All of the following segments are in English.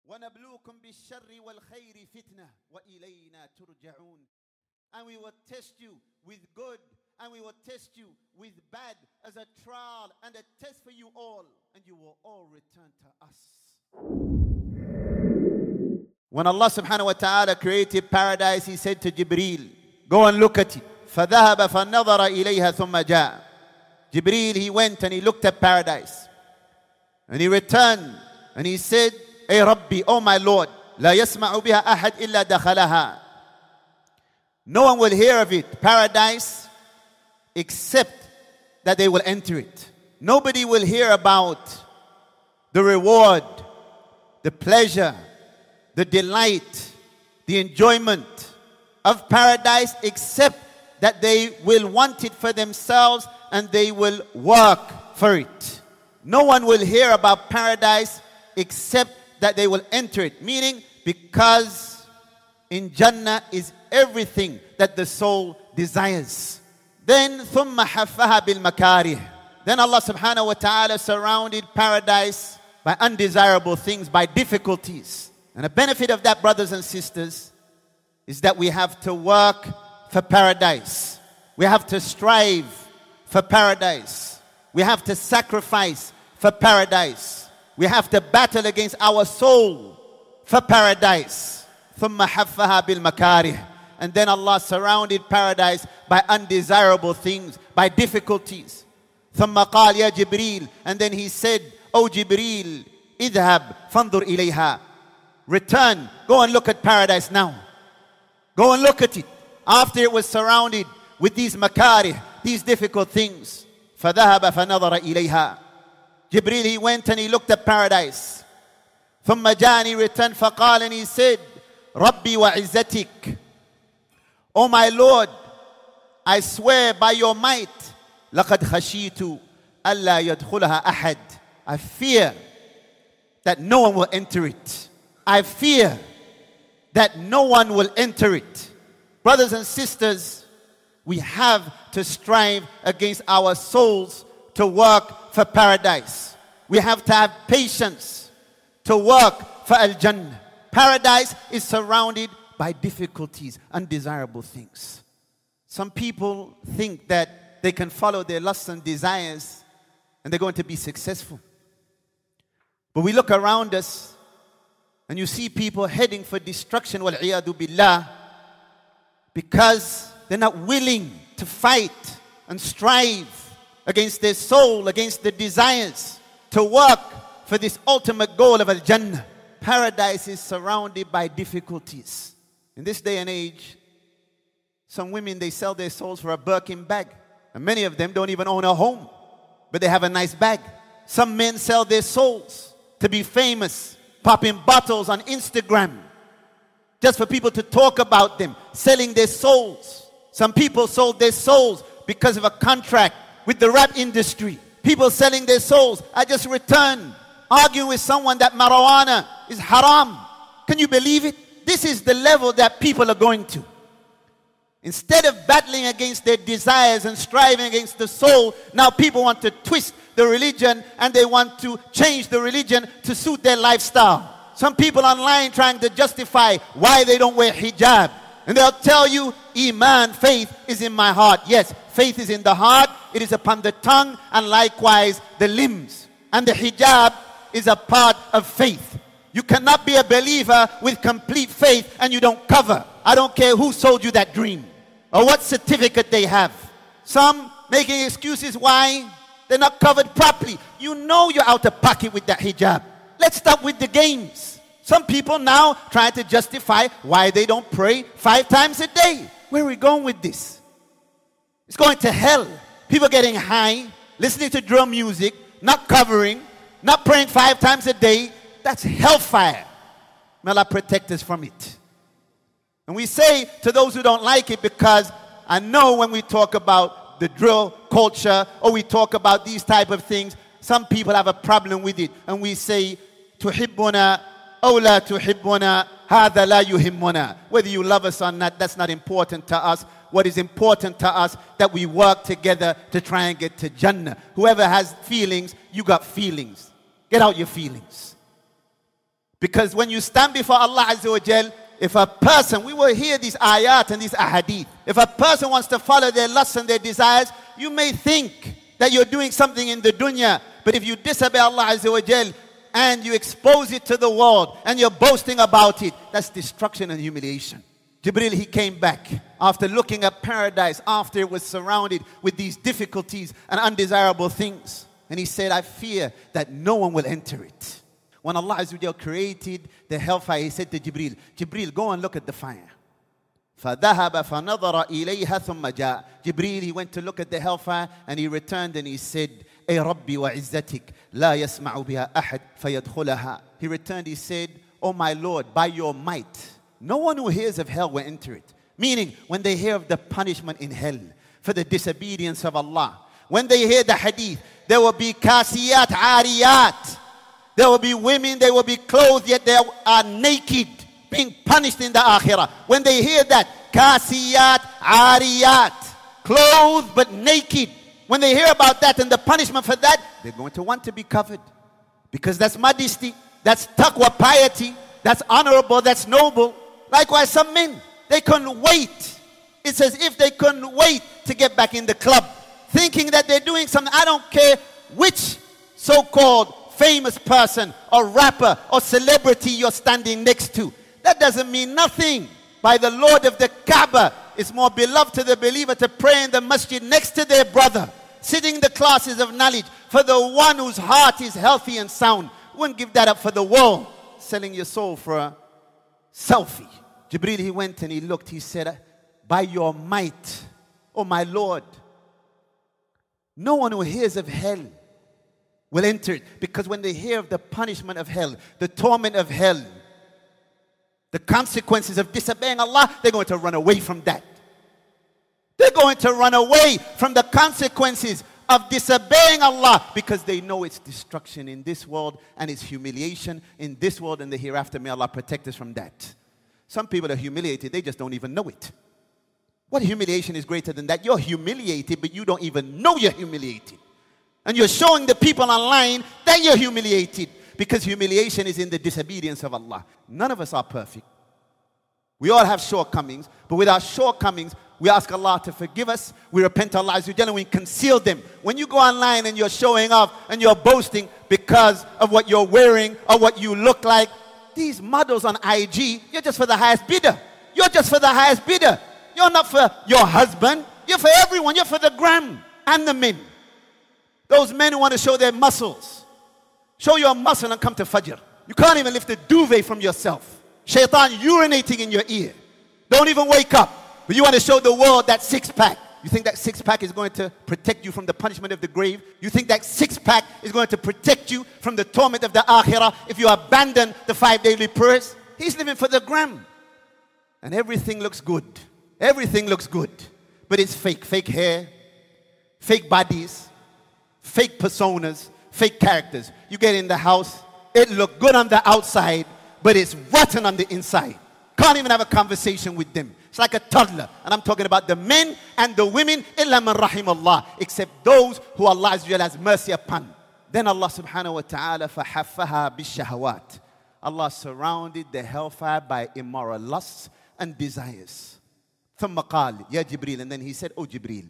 وَنَبْلُوكُمْ بِالشَّرِّ وَالْخَيْرِ فِتْنَةً وَإِلَيْنَا تُرْجَعُونَ. And we will test you with good, and we will test you with bad as a trial and a test for you all, and you will all return to us. When Allah subhanahu wa ta'ala created paradise, He said to Jibreel, go and look at it. فَذَهَبَ فَنَظَرَ إِلَيْهَا ثُمَّ جَاءَ. Jibreel, he went and he looked at paradise. And he returned and he said, Ay Rabbi, oh my Lord, لا يسمع بها أحد إلا دخلها. No one will hear of it, paradise, except that they will enter it. Nobody will hear about the reward, the pleasure, the delight, the enjoyment of paradise, except that they will want it for themselves and they will work for it. No one will hear about paradise except that they will enter it. Meaning, because in Jannah is everything that the soul desires. Then ثُمَّ حَفَّهَا بِالْمَكَارِهِ. Then Allah subhanahu wa ta'ala surrounded paradise by undesirable things, by difficulties. And the benefit of that, brothers and sisters, is that we have to work for paradise. We have to strive for paradise. We have to sacrifice for paradise. We have to battle against our soul for paradise. ثُمَّ حَفَّهَا بِالْمَكَارِهِ. And then Allah surrounded paradise by undesirable things, by difficulties. ثُمَّ قَالَ يَا جِبْرِيلُ. And then He said, O Jibreel, اذهب فانظر إليها. Return, go and look at paradise now. Go and look at it. After it was surrounded with these makarih, these difficult things. فَذَهَبَ فَنَظَرَ إِلَيْهَا. Jibreel, he went and he looked at paradise. ثُمَّ جَاءَ, and he returned, فَقَالَ, and he said, رَبِّي وَعِزَّتِكَ. O my Lord, I swear by your might, لَقَدْ خَشِيتُ أَلَّا يَدْخُلَهَا أَحَدٍ. I fear that no one will enter it. I fear that no one will enter it. Brothers and sisters, we have to strive against our souls to work for paradise. We have to have patience to work for Al-Jannah. Paradise is surrounded by difficulties, undesirable things. Some people think that they can follow their lusts and desires and they're going to be successful. But we look around us and you see people heading for destruction, wal-'iyadu billah, because they're not willing to fight and strive against their soul, against their desires, to work for this ultimate goal of Al-Jannah. Paradise is surrounded by difficulties. In this day and age, some women, they sell their souls for a Birkin bag. And many of them don't even own a home, but they have a nice bag. Some men sell their souls to be famous, popping bottles on Instagram, just for people to talk about them, selling their souls. Some people sold their souls because of a contract with the rap industry. People selling their souls. I just returned arguing with someone that marijuana is haram. Can you believe it? This is the level that people are going to. Instead of battling against their desires and striving against the soul, now people want to twist the religion and they want to change the religion to suit their lifestyle. Some people online trying to justify why they don't wear hijab. And they'll tell you, Iman, faith is in my heart. Yes, faith is in the heart, it is upon the tongue, and likewise the limbs. And the hijab is a part of faith. You cannot be a believer with complete faith and you don't cover. I don't care who sold you that dream or what certificate they have. Some making excuses why they're not covered properly. You know you're out of pocket with that hijab. Let's stop with the games. Some people now try to justify why they don't pray 5 times a day. Where are we going with this? It's going to hell. People getting high, listening to drum music, not covering, not praying 5 times a day. That's hellfire. May Allah protect us from it. And we say to those who don't like it, because I know when we talk about the drill culture or we talk about these type of things, some people have a problem with it. And we say, tuhibbuna aw la tuhibbuna, hadha la yuhimmuna. Whether you love us or not, that's not important to us. What is important to us, that we work together to try and get to Jannah. Whoever has feelings, you got feelings. Get out your feelings. Because when you stand before Allah Azza wa Jal, if a person, we will hear these ayat and these ahadith. If a person wants to follow their lusts and their desires, you may think that you're doing something in the dunya. But if you disobey Allah Azza wa Jal and you expose it to the world and you're boasting about it, that's destruction and humiliation. Jibril, he came back after looking at paradise, after it was surrounded with these difficulties and undesirable things. And he said, I fear that no one will enter it. When Allah Azza wa Jal created the hellfire, he said to Jibril, Jibril, go and look at the fire. فَذَهَبَ فَنَظَرَ إِلَيْهَ ثُمَّ جَاءَ. Jibril, he went to look at the hellfire and he returned and he said, أي ربي وعزتك لا يسمع بها أحد فيدخلها. He returned, he said, Oh my Lord, by your might, no one who hears of hell will enter it. Meaning, when they hear of the punishment in hell for the disobedience of Allah, when they hear the hadith, there will be kasiyat, ariyat. There will be women, they will be clothed, yet they are naked, being punished in the akhirah. When they hear that, kasiyat, ariyat, clothed but naked. When they hear about that and the punishment for that, they're going to want to be covered. Because that's modesty, that's taqwa, piety, that's honorable, that's noble. Likewise, some men, they couldn't wait. It's as if they couldn't wait to get back in the club, thinking that they're doing something. I don't care which so-called famous person or rapper or celebrity you're standing next to. That doesn't mean nothing. By the Lord of the Kaaba, it's more beloved to the believer to pray in the masjid next to their brother, sitting in the classes of knowledge, for the one whose heart is healthy and sound. Wouldn't give that up for the world, selling your soul for a selfie. Jibril, he went and he looked, he said, by your might, oh my Lord, no one who hears of hell will enter it. Because when they hear of the punishment of hell, the torment of hell, the consequences of disobeying Allah, they're going to run away from that. They're going to run away from the consequences of disobeying Allah because they know it's destruction in this world and it's humiliation in this world and the hereafter. May Allah protect us from that. Some people are humiliated, they just don't even know it. What humiliation is greater than that? You're humiliated, but you don't even know you're humiliated. And you're showing the people online that you're humiliated, because humiliation is in the disobedience of Allah. None of us are perfect. We all have shortcomings, but with our shortcomings, we ask Allah to forgive us. We repent to Allah Azza wa Jalla and we conceal them. When you go online and you're showing off and you're boasting because of what you're wearing or what you look like, these models on IG, you're just for the highest bidder. You're just for the highest bidder. You're not for your husband. You're for everyone. You're for the gram and the men. Those men who want to show their muscles. Show your muscle and come to Fajr. You can't even lift a duvet from yourself. Shaitan urinating in your ear. Don't even wake up. But you want to show the world that six-pack. You think that six-pack is going to protect you from the punishment of the grave? You think that six-pack is going to protect you from the torment of the akhirah if you abandon the 5 daily prayers? He's living for the gram. And everything looks good. Everything looks good. But it's fake. Fake hair, fake bodies, fake personas, fake characters. You get in the house, it look good on the outside, but it's rotten on the inside. Can't even have a conversation with them. It's like a toddler. And I'm talking about the men and the women, illa man rahim Allah, except those who Allah has mercy upon. Then Allah subhanahu wa ta'ala فَحَفَّهَا بِالشَّهَوَاتِ. Allah surrounded the hellfire by immoral lusts and desires. ثُمَّ قَالِ يَا جِبْرِيلَ. And then he said, Oh Jibreel,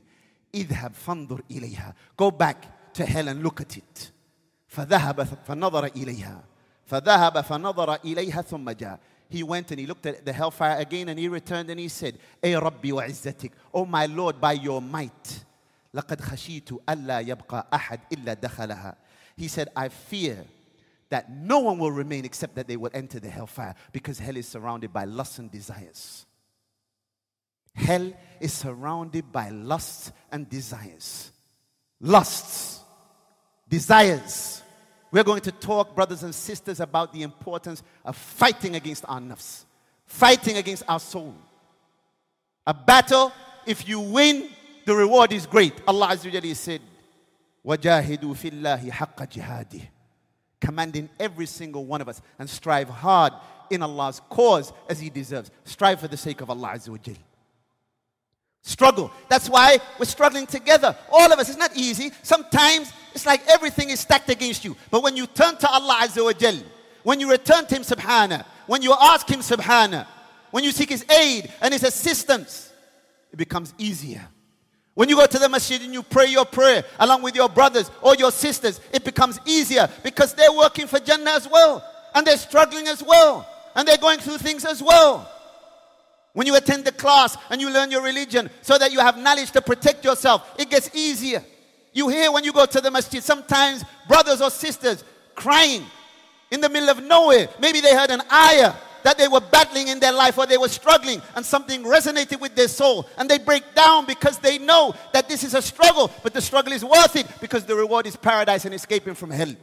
اذهب فانظر إليها. Go back to hell and look at it. فذهب فنظر إليها. فذهب فنظر إليها ثم جاء. He went and he looked at the hellfire again and he returned and he said, أي ربي وعزتك. Oh my Lord, by your might. لقد خشيت ألا يبقى أحد إلا دخلها. He said, I fear that no one will remain except that they will enter the hellfire, because hell is surrounded by lusts and desires. Hell is surrounded by lusts and desires. Lusts, desires. We're going to talk, brothers and sisters, about the importance of fighting against our nafs, fighting against our soul. A battle, if you win, the reward is great. Allah Azza wa Jalla said, وَجَاهِدُوا فِي اللَّهِ حَقَّ جِهَادِهِ. Commanding every single one of us, and strive hard in Allah's cause as He deserves. Strive for the sake of Allah Azza wa Jalla. Struggle. That's why we're struggling together. All of us. It's not easy. Sometimes it's like everything is stacked against you. But when you turn to Allah Azza wa Jal, when you return to Him subhanahu, when you ask Him subhanahu, when you seek His aid and His assistance, it becomes easier. When you go to the masjid and you pray your prayer along with your brothers or your sisters, it becomes easier because they're working for Jannah as well. And they're struggling as well. And they're going through things as well. When you attend the class and you learn your religion so that you have knowledge to protect yourself, it gets easier. You hear when you go to the masjid, sometimes brothers or sisters crying in the middle of nowhere. Maybe they heard an ayah that they were battling in their life or they were struggling and something resonated with their soul. And they break down because they know that this is a struggle, but the struggle is worth it because the reward is paradise and escaping from hell.